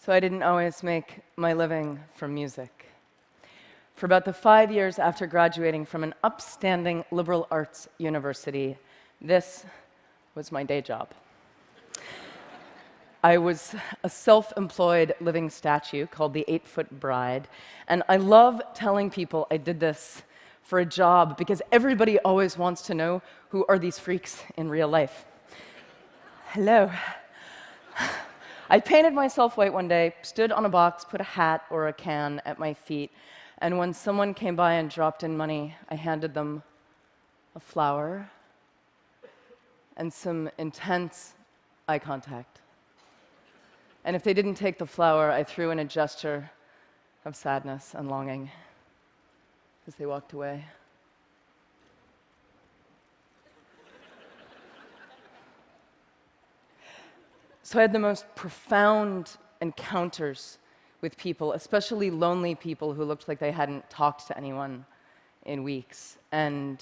So I didn't always make my living from music. For about the 5 years after graduating from an upstanding liberal arts university, this was my day job. I was a self-employed living statue called the 8-Foot Bride, and I love telling people I did this for a job because everybody always wants to know who are these freaks in real life. Hello. I painted myself white one day, stood on a box, put a hat or a can at my feet, and when someone came by and dropped in money, I handed them a flower and some intense eye contact. And if they didn't take the flower, I threw in a gesture of sadness and longing as they walked away. So I had the most profound encounters with people, especially lonely people who looked like they hadn't talked to anyone in weeks. And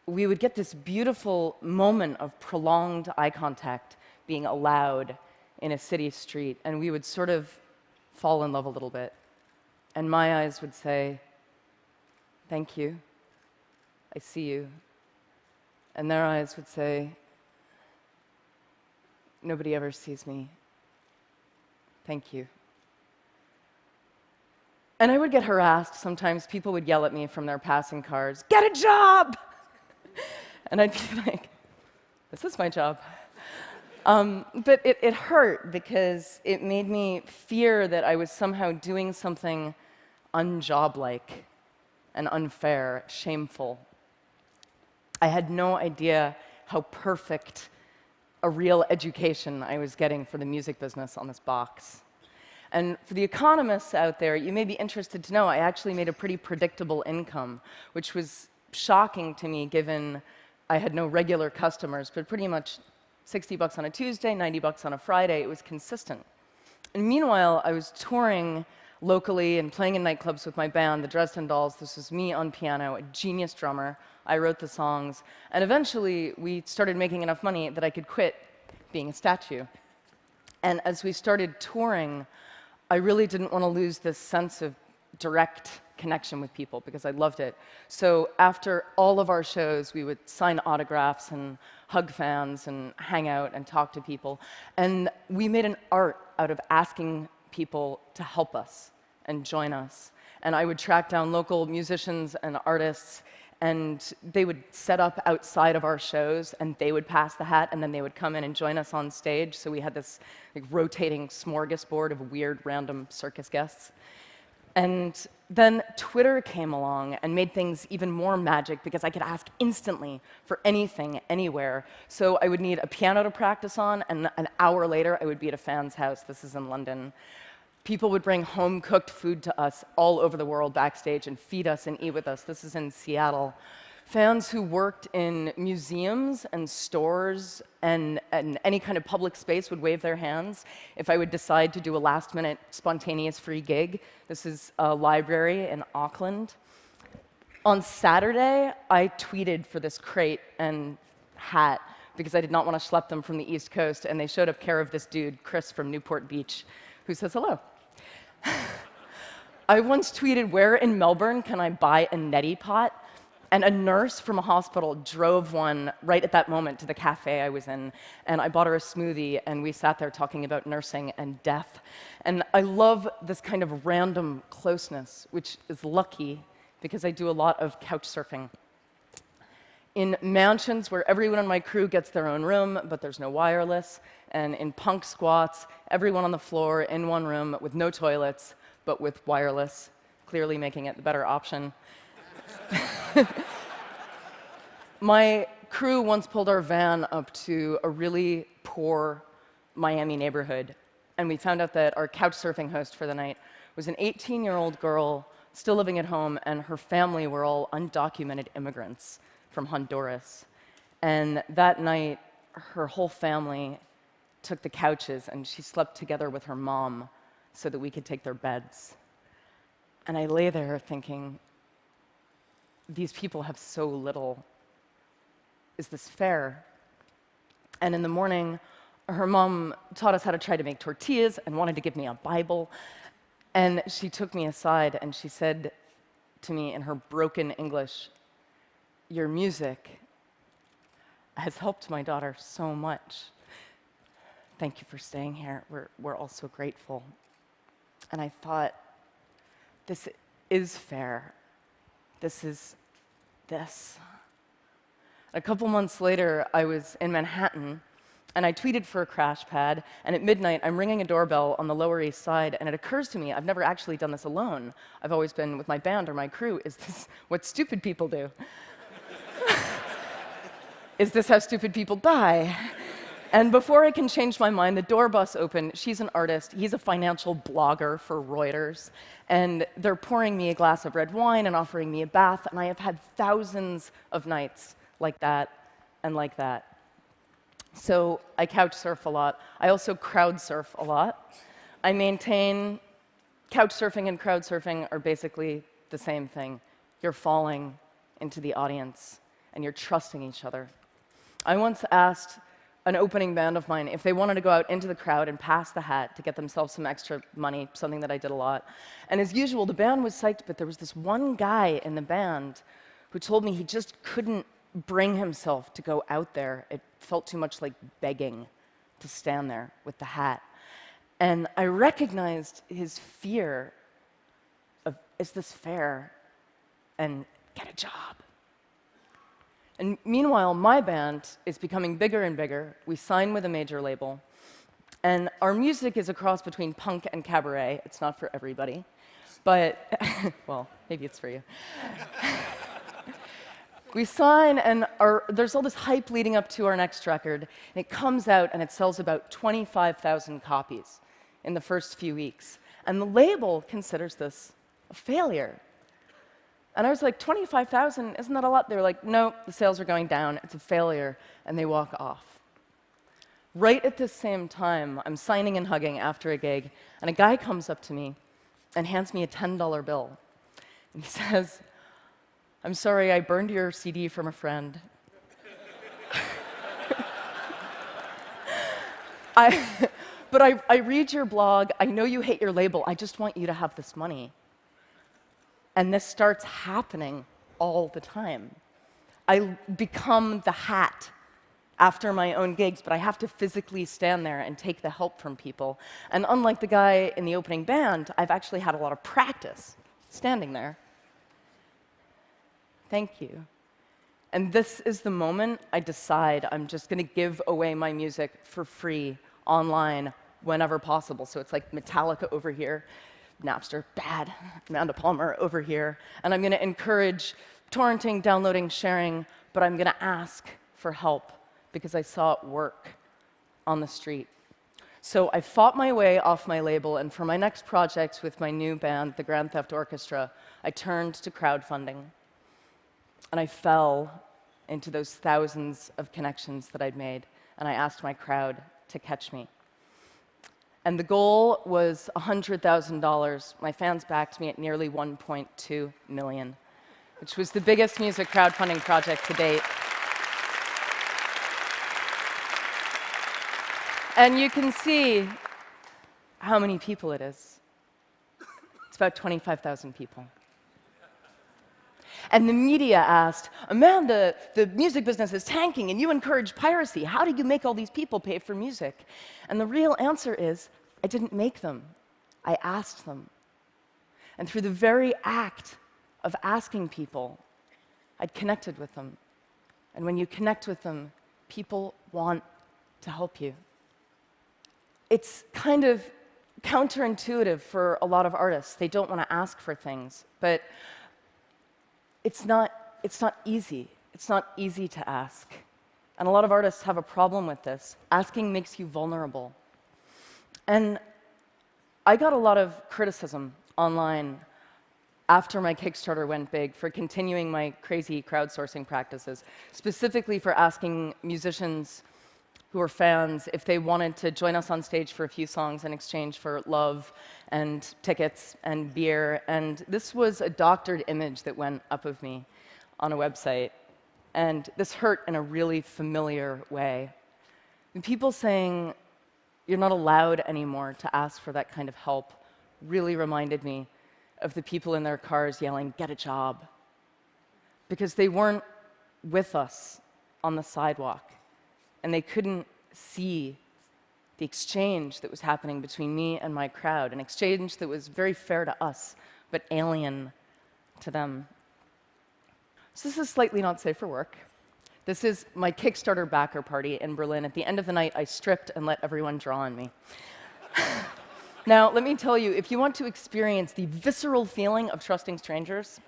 we would get this beautiful moment of prolonged eye contact being allowed in a city street, and we would sort of fall in love a little bit. And my eyes would say, "Thank you, I see you." And their eyes would say, "Nobody ever sees me. Thank you." And I would get harassed. Sometimes people would yell at me from their passing cars, "Get a job!" And I'd be like, "This is my job." But it hurt because it made me fear that I was somehow doing something unjob-like and unfair, shameful. I had no idea how perfect a real education I was getting for the music business on this box. And for the economists out there, you may be interested to know I actually made a pretty predictable income, which was shocking to me given I had no regular customers, but pretty much $60 on a Tuesday, $90 on a Friday. It was consistent. And meanwhile, I was touring locally and playing in nightclubs with my band, the Dresden Dolls. This was me on piano, a genius drummer. I wrote the songs. And eventually, we started making enough money that I could quit being a statue. And as we started touring, I really didn't want to lose this sense of direct connection with people because I loved it. So after all of our shows, we would sign autographs and hug fans and hang out and talk to people. And we made an art out of asking people to help us and join us. And I would track down local musicians and artists, and they would set up outside of our shows, and they would pass the hat, and then they would come in and join us on stage. So we had this rotating smorgasbord of weird, random circus guests. And then Twitter came along and made things even more magic because I could ask instantly for anything, anywhere. So I would need a piano to practice on, and an hour later, I would be at a fan's house. This is in London. People would bring home-cooked food to us all over the world backstage and feed us and eat with us. This is in Seattle. Fans who worked in museums and stores and any kind of public space would wave their hands if I would decide to do a last-minute spontaneous free gig. This is a library in Auckland. On Saturday, I tweeted for this crate and hat because I did not want to schlep them from the East Coast, and they showed up care of this dude, Chris from Newport Beach, who says hello. I once tweeted, "Where in Melbourne can I buy a neti pot?" And a nurse from a hospital drove one right at that moment to the cafe I was in, and I bought her a smoothie, and we sat there talking about nursing and death. And I love this kind of random closeness, which is lucky because I do a lot of couch surfing. In mansions where everyone on my crew gets their own room, but there's no wireless, and in punk squats, everyone on the floor in one room with no toilets, but with wireless, clearly making it the better option. My crew once pulled our van up to a really poor Miami neighborhood, and we found out that our couch surfing host for the night was an 18-year-old girl still living at home, and her family were all undocumented immigrants from Honduras. And that night, her whole family took the couches, and she slept together with her mom so that we could take their beds. And I lay there thinking, these people have so little. Is this fair? And in the morning, her mom taught us how to try to make tortillas and wanted to give me a Bible. And she took me aside and she said to me in her broken English, "Your music has helped my daughter so much. Thank you for staying here. We're all so grateful." And I thought, this is fair. This is this. A couple months later, I was in Manhattan, and I tweeted for a crash pad, and at midnight, I'm ringing a doorbell on the Lower East Side, and it occurs to me, I've never actually done this alone. I've always been with my band or my crew. Is this what stupid people do? Is this how stupid people die? And before I can change my mind, the door busts open. She's an artist. He's a financial blogger for Reuters. And they're pouring me a glass of red wine and offering me a bath, and I have had thousands of nights like that and like that. So I couch surf a lot. I also crowd surf a lot. I maintain couch surfing and crowd surfing are basically the same thing. You're falling into the audience, and you're trusting each other. I once asked an opening band of mine if they wanted to go out into the crowd and pass the hat to get themselves some extra money, something that I did a lot. And as usual, the band was psyched, but there was this one guy in the band who told me he just couldn't bring himself to go out there. It felt too much like begging to stand there with the hat. And I recognized his fear of, is this fair? And get a job. And meanwhile, my band is becoming bigger and bigger. We sign with a major label. And our music is a cross between punk and cabaret. It's not for everybody. But, well, maybe it's for you. We sign, and there's all this hype leading up to our next record. And it comes out, and it sells about 25,000 copies in the first few weeks. And the label considers this a failure. And I was like, 25,000, isn't that a lot? They were like, no, the sales are going down, it's a failure, and they walk off. Right at the same time, I'm signing and hugging after a gig, and a guy comes up to me and hands me a $10 bill. And he says, "I'm sorry, I burned your CD from a friend." But I read your blog, I know you hate your label, I just want you to have this money. And this starts happening all the time. I become the hat after my own gigs, but I have to physically stand there and take the help from people. And unlike the guy in the opening band, I've actually had a lot of practice standing there. Thank you. And this is the moment I decide I'm just going to give away my music for free online whenever possible. So it's like Metallica over here. Napster, bad. Amanda Palmer over here. And I'm going to encourage torrenting, downloading, sharing, but I'm going to ask for help because I saw it work on the street. So I fought my way off my label, and for my next project with my new band, the Grand Theft Orchestra, I turned to crowdfunding. And I fell into those thousands of connections that I'd made, and I asked my crowd to catch me. And the goal was $100,000. My fans backed me at nearly 1.2 million, which was the biggest music crowdfunding project to date. And you can see how many people it is. It's about 25,000 people. And the media asked, "Amanda, the music business is tanking and you encourage piracy. How do you make all these people pay for music?" And the real answer is, I didn't make them. I asked them. And through the very act of asking people, I'd connected with them. And when you connect with them, people want to help you. It's kind of counterintuitive for a lot of artists. They don't want to ask for things, but it's not easy. It's not easy to ask. And a lot of artists have a problem with this. Asking makes you vulnerable. And I got a lot of criticism online after my Kickstarter went big for continuing my crazy crowdsourcing practices, specifically for asking musicians who are fans if they wanted to join us on stage for a few songs in exchange for love and tickets and beer. And this was a doctored image that went up of me on a website. And this hurt in a really familiar way. And people saying, "You're not allowed anymore to ask for that kind of help," really reminded me of the people in their cars yelling, "Get a job," because they weren't with us on the sidewalk, and they couldn't see the exchange that was happening between me and my crowd, an exchange that was very fair to us, but alien to them. So this is slightly not safe for work. This is my Kickstarter backer party in Berlin. At the end of the night, I stripped and let everyone draw on me. Now, let me tell you, if you want to experience the visceral feeling of trusting strangers,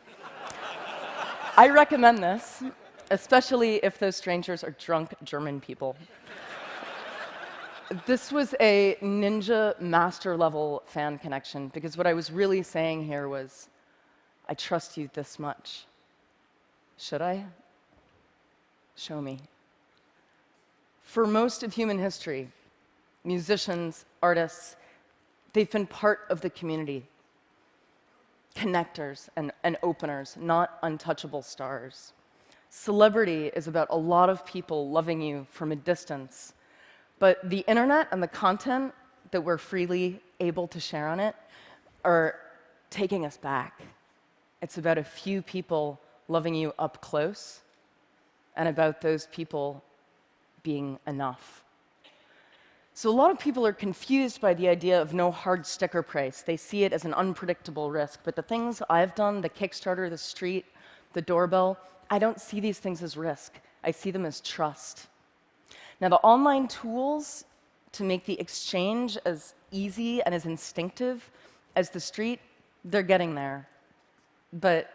I recommend this, especially if those strangers are drunk German people. This was a ninja master level fan connection, because what I was really saying here was, I trust you this much. Should I? Show me. For most of human history, musicians, artists, they've been part of the community, connectors and openers, not untouchable stars. Celebrity is about a lot of people loving you from a distance, but the internet and the content that we're freely able to share on it are taking us back. It's about a few people loving you up close, and about those people being enough. So a lot of people are confused by the idea of no hard sticker price. They see it as an unpredictable risk. But the things I've done, the Kickstarter, the street, the doorbell, I don't see these things as risk. I see them as trust. Now, the online tools to make the exchange as easy and as instinctive as the street, they're getting there. But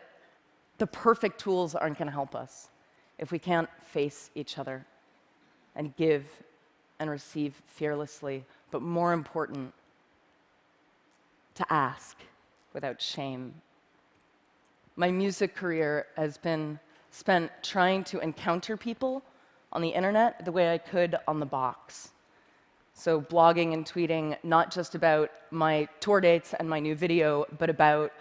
the perfect tools aren't going to help us if we can't face each other and give and receive fearlessly, but more important, to ask without shame. My music career has been spent trying to encounter people on the internet the way I could on the box. So blogging and tweeting, not just about my tour dates and my new video, but about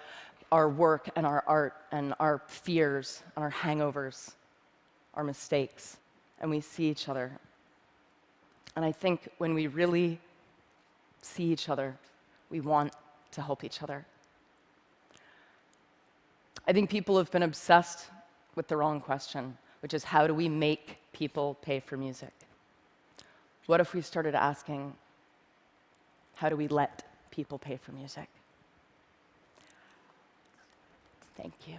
our work and our art and our fears and our hangovers, our mistakes, and we see each other. And I think when we really see each other, we want to help each other. I think people have been obsessed with the wrong question, which is, how do we make people pay for music? What if we started asking, how do we let people pay for music? Thank you.